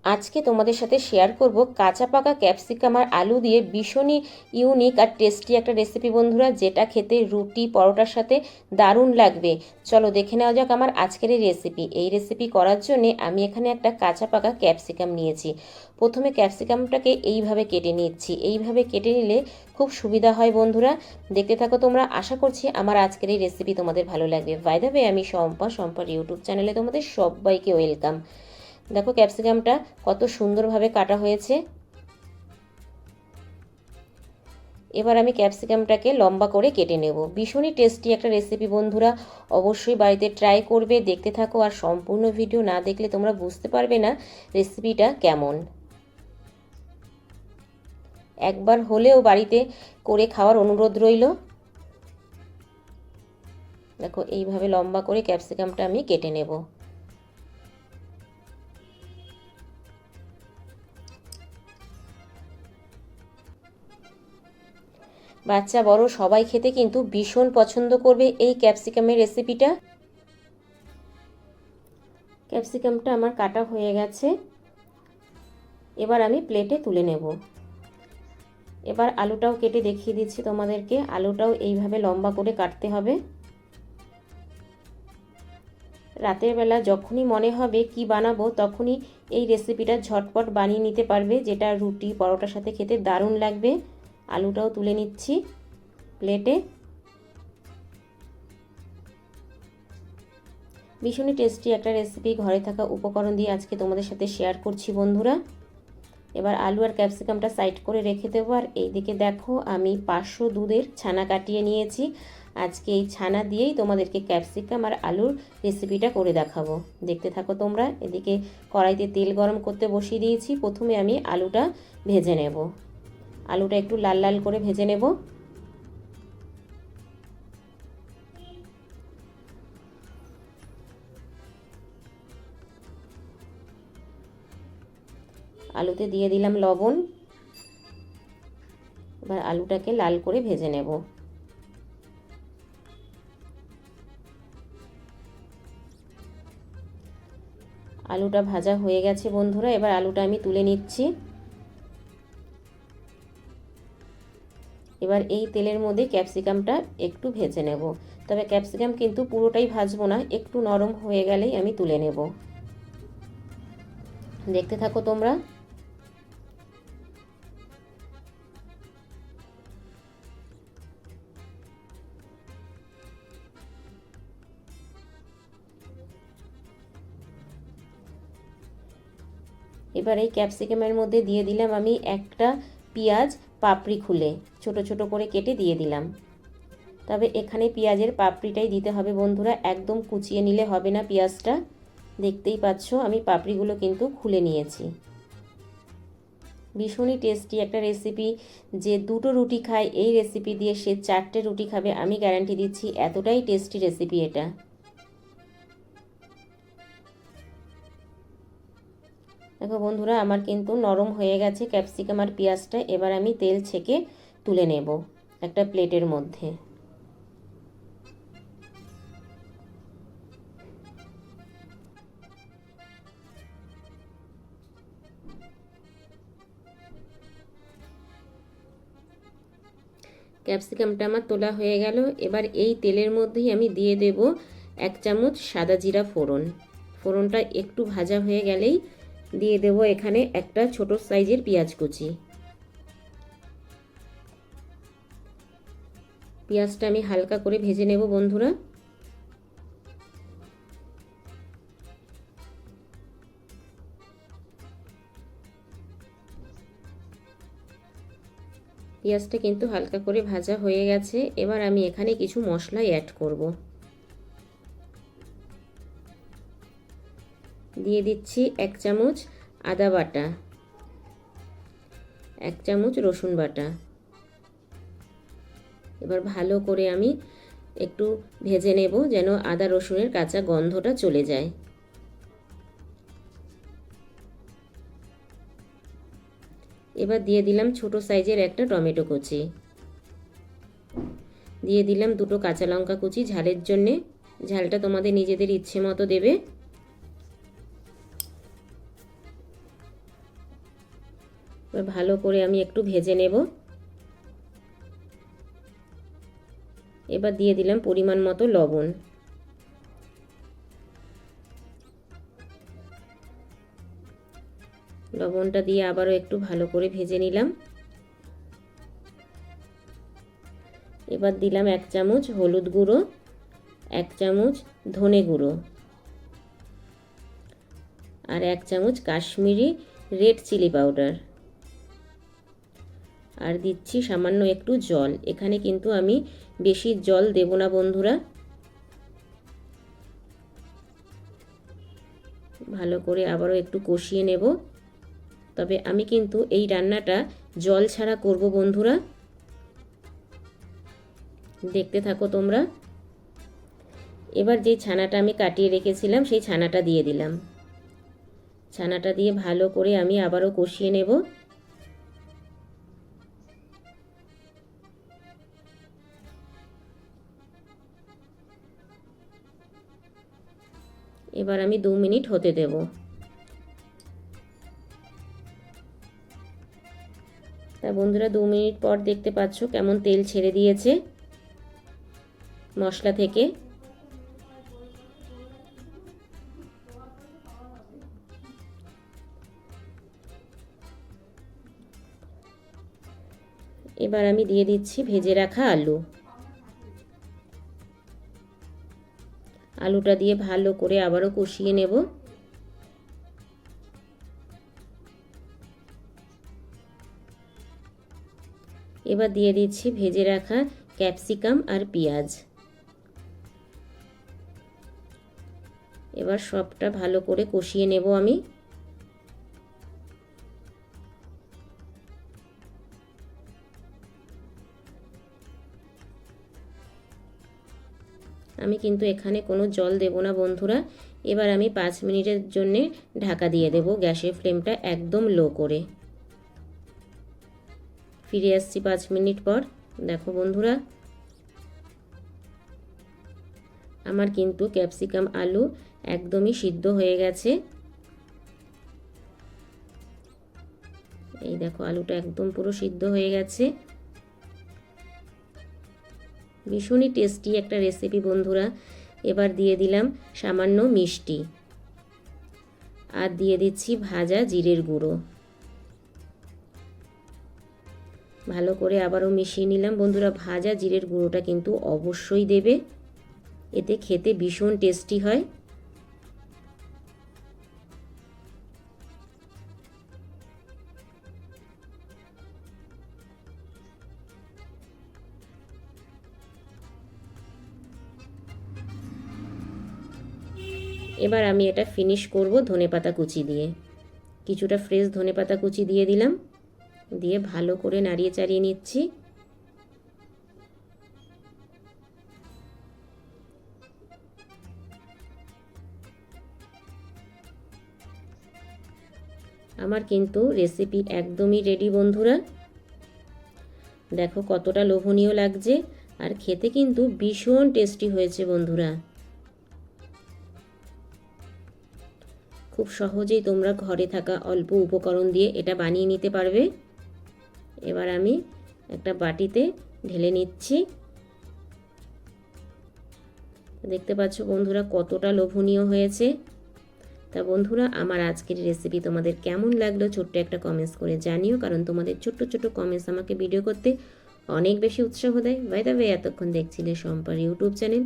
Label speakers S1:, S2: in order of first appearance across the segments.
S1: আজকে তোমাদের সাথে শেয়ার করব কাঁচা পাকা ক্যাপসিকাম আর আলু দিয়ে ভীষণই ইউনিক আর টেস্টি একটা রেসিপি বন্ধুরা, যেটা খেতে রুটি পরোটার সাথে দারুণ লাগবে। চলো দেখে নেওয়া যাক আমার আজকের এই রেসিপি। এই রেসিপি করার জন্য আমি এখানে একটা কাঁচা পাকা ক্যাপসিকাম নিয়েছি। প্রথমে ক্যাপসিকামটাকে এইভাবে কেটে নিচ্ছি। এইভাবে কেটে নিলে খুব সুবিধা হয় বন্ধুরা। দেখতে থাকো তোমরা, আশা করছি আমার আজকের এই রেসিপি তোমাদের ভালো লাগবে। বাই দ্য ওয়ে, আমি সম্পার ইউটিউব চ্যানেলে তোমাদের সবাইকে ওয়েলকাম। দেখো ক্যাপসিকামটা কত সুন্দরভাবে কাটা হয়েছে। এবার আমি ক্যাপসিকামটাকে লম্বা করে কেটে নেব। ভীষণই টেস্টি একটা রেসিপি বন্ধুরা, অবশ্যই বাড়িতে ট্রাই করবে। দেখতে থাকো, আর সম্পূর্ণ ভিডিও না দেখলে তোমরা বুঝতে পারবে না রেসিপিটা কেমন। একবার হলেও বাড়িতে করে খাওয়ার অনুরোধ রইল। দেখো এইভাবে লম্বা করে ক্যাপসিকামটা আমি কেটে নেব। বাচ্চা বড় সবাই খেতে কিন্তু ভীষণ পছন্দ করবে এই ক্যাপসিকামের রেসিপিটা। ক্যাপসিকামটা আমার কাটা হয়ে গেছে, এবার আমি প্লেটে তুলে নেব। এবার আলুটাও কেটে দেখিয়ে দিচ্ছি তোমাদেরকে। আলুটাও এইভাবে লম্বা করে কাটতে হবে। রাতের বেলা যখনই মনে হবে কি বানাবো, তখনই এই রেসিপিটা ঝটপট বানিয়ে নিতে পারবে, যেটা রুটি পরোটার সাথে খেতে দারুণ লাগবে। আলুটাও তুলে নিচ্ছি প্লেটে। ভীষণই টেস্টি একটা রেসিপি, ঘরে থাকা উপকরণ দিয়ে আজকে তোমাদের সাথে শেয়ার করছি বন্ধুরা। এবার আলু আর ক্যাপসিকামটা সাইড করে রেখে দেবো। আর এইদিকে দেখো আমি 500 দুধের ছানা কাটিয়ে নিয়েছি। আজকে এই ছানা দিয়েই তোমাদেরকে ক্যাপসিকাম আর আলুর রেসিপিটা করে দেখাবো। দেখতে থাকো তোমরা। এদিকে কড়াইতে তেল গরম করতে বসিয়ে দিয়েছি। প্রথমে আমি আলুটা ভেজে নেব। আলুটা একটু লাল লাল করে ভেজে নেব। আলুতে দিয়ে দিলাম লবণ। এবার আলুটাকে লাল করে ভেজে নেব। আলুটা ভাজা হয়ে গেছে বন্ধুরা, এবার আলুটা আমি তুলে নিচ্ছি। এবার এই তেলের মধ্যে ক্যাপসিকামটা একটু ভেজে নেব। তবে ক্যাপসিকাম কিন্তু পুরোটাই ভাজবো না, একটু নরম হয়ে গেলেই আমি তুলে নেব। দেখতে থাকো তোমরা। এবার এই ক্যাপসিকামের মধ্যে দিয়ে দিলাম আমি একটা পেঁয়াজ পাপড়ি খুলে ছোট ছোট করে কেটে দিয়ে দিলাম। তবে এখানে পেঁয়াজের পাপড়িটাই দিতে হবে বন্ধুরা, একদম কুচিয়ে নিলে হবে না পেঁয়াজটা। দেখতেই পাচ্ছ আমি পাপড়িগুলো কিন্তু খুলে নিয়েছি। ভীষণই টেস্টি একটা রেসিপি। যে দুটো রুটি খায় এই রেসিপি দিয়ে, সে 4টে রুটি খাবে, আমি গ্যারান্টি দিচ্ছি। এতটাই টেস্টি রেসিপি এটা। দেখো বন্ধুরা, আমার কিন্তু নরম হয়ে গেছে ক্যাপসিকাম আর পেঁয়াজটা। এবার আমি তেল ছেঁকে তুলে নেব একটা প্লেটের মধ্যে। ক্যাপসিকামটা আমার তোলা হয়ে গেল। এবার এই তেলের মধ্যেই আমি দিয়ে দেব 1 চামচ সাদা জিরা ফোড়ন। ফোড়নটা একটু ভাজা হয়ে গেলেই দিয়ে দেব এখানে একটা ছোট সাইজের পেঁয়াজ কুচি। পেঁয়াজটা আমি হালকা করে ভেজে নেব বন্ধুরা। পেঁয়াজটা কিন্তু হালকা করে ভাজা হয়ে গেছে। এবার আমি এখানে কিছু মশলা অ্যাড করব। দিয়ে দিচ্ছি 1 চামচ আদা বাটা, 1 চামচ রসুন বাটা। এবার ভালো করে আমি একটু ভেজে নেব, যেন আদা রসুনের কাঁচা গন্ধটা চলে যায়। এবার দিয়ে দিলাম ছোট সাইজের একটা টমেটো কুচি। দিয়ে দিলাম 2টো কাঁচা লঙ্কা কুচি ঝালের জন্যে। ঝালটা তোমাদের নিজেদের ইচ্ছে মতো দেবে। এবার ভালো করে আমি একটু ভেজে নেব। এবার দিয়ে দিলাম পরিমাণ মতো লবণ। লবণটা দিয়ে আবারও একটু ভালো করে ভেজে নিলাম। এবার দিলাম 1 চামচ হলুদ গুঁড়ো, 1 চামচ ধনে গুঁড়ো আর 1 চামচ কাশ্মীরি রেড চিলি পাউডার, আর দিচ্ছি সামান্য একটু জল। এখানে কিন্তু আমি বেশি জল দেব না বন্ধুরা। ভালো করে আবারও একটু কষিয়ে নেব। তবে আমি কিন্তু এই রান্নাটা জল ছাড়া করব বন্ধুরা, দেখতে থাকো তোমরা। এবার যে ছানাটা আমি কাটিয়ে রেখেছিলাম সেই ছানাটা দিয়ে দিলাম। ছানাটা দিয়ে ভালো করে আমি আবারও কষিয়ে নেব। এবার আমি 2 মিনিট হতে দেব। তা বন্ধুরা 2 মিনিট পর দেখতে পাচ্ছ কেমন তেল ছেড়ে দিয়েছে মশলা থেকে। এবার আমি দিয়ে দিচ্ছি ভেজে রাখা আলু। আলুটা দিয়ে ভালো করে আবারও কষিয়ে নেব। এবার দিয়ে দিচ্ছি ভেজে রাখা ক্যাপসিকাম আর পেঁয়াজ। এবার সবটা ভালো করে কষিয়ে নেব আমি। আমি কিন্তু এখানে কোনো জল দেব না বন্ধুরা। এবার আমি 5 মিনিটের জন্য ঢাকা দিয়ে দেব, গ্যাসের ফ্লেমটা একদম লো করে। ফিরে আসছি 5 মিনিট পর। দেখো বন্ধুরা, আমার কিন্তু ক্যাপসিকাম আলু একদমই সিদ্ধ হয়ে গেছে। এই দেখো আলুটা একদম পুরো সিদ্ধ হয়ে গেছে। ভীষণই টেস্টি একটা রেসিপি বন্ধুরা। এবার দিয়ে দিলাম সামান্য মিষ্টি আর দিয়ে দিচ্ছি ভাজা জিরের গুঁড়ো। ভালো করে আবারও মিশিয়ে নিলাম বন্ধুরা। ভাজা জিরের গুঁড়োটা কিন্তু অবশ্যই দেবে, এতে খেতে ভীষণ টেস্টি হয়। এবার আমি এটা ফিনিশ করব ধনেপাতা কুচি দিয়ে। কিছুটা ফ্রেশ ধনেপাতা কুচি দিয়ে দিলাম, দিয়ে ভালো করে নাড়িয়ে চাড়িয়ে নিচ্ছি। আমার কিন্তু রেসিপি একদমই রেডি বন্ধুরা। দেখো কতটা লোভনীয় লাগছে, আর খেতে কিন্তু ভীষণ টেস্টি হয়েছে বন্ধুরা। খুব সহজেই তোমরা ঘরে থাকা অল্প উপকরণ দিয়ে এটা বানিয়ে নিতে পারবে। এবার আমি একটা বাটিতে ঢেলে নিচ্ছি। দেখতে পাচ্ছ বন্ধুরা কতটা লোভনীয় হয়েছে। তা বন্ধুরা, আমার আজকের রেসিপি তোমাদের কেমন লাগলো ছোট্ট একটা কমেন্টস করে জানিও, কারণ তোমাদের ছোট্ট ছোট্ট কমেন্টস আমাকে ভিডিও করতে অনেক বেশি উৎসাহ দেয়। বাই দ্য ওয়ে, এতক্ষণ দেখছিলে শম্পার ইউটিউব চ্যানেল।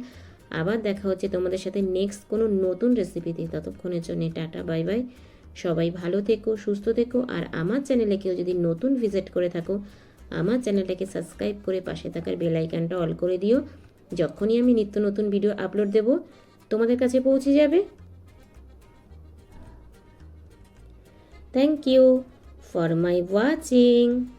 S1: আবার দেখা হচ্ছে তোমাদের সাথে নেক্সট কোনো নতুন রেসিপিতে। ততক্ষণের জন্য টাটা, বাই বাই। সবাই ভালো থেকো, সুস্থ থেকো। আর আমার চ্যানেলে কেউ যদি নতুন ভিজিট করে থাকো, আমার চ্যানেলটাকে সাবস্ক্রাইব করে পাশে থাকার বেল আইকনটা অল করে দিও। যখনই আমি নিত্য নতুন ভিডিও আপলোড দেব তোমাদের কাছে পৌঁছে যাবে। Thank you for my watching.